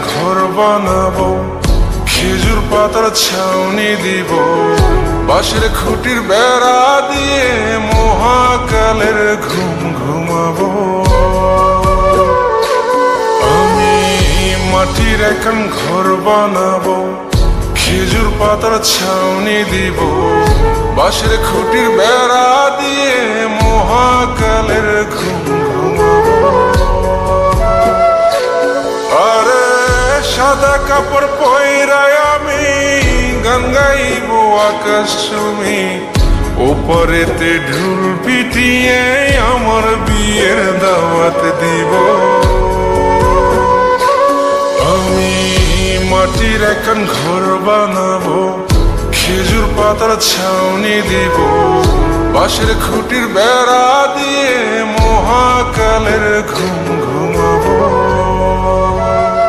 ঘর বানাবো, খেজুর পাতার ছাউনি দিব, বাঁশের খুঁটির বেড়া দিয়ে মহাকালের ঘুম ঘুমাবো। আমি মাটির এখন ঘর বানাবো, খেজুর পাতার ছাউনি দিব, বাঁশের খুঁটির বেড়া দিয়ে মহাকালের ঘুম ঘুমাবো। আরে সাদা কাপড় পয়রায় আমি গান গাইব আকাশ চুমি, ওপরেতে ঢোল পিটিয়ে আমার বিয়ের দাওয়াত দিব। আমি মাটির এখন ঘর বানাবো, খেজুর পাতার ছাউনি দিব, বাঁশের খুঁটির বেড়া দিয়ে মহাকালের ঘুম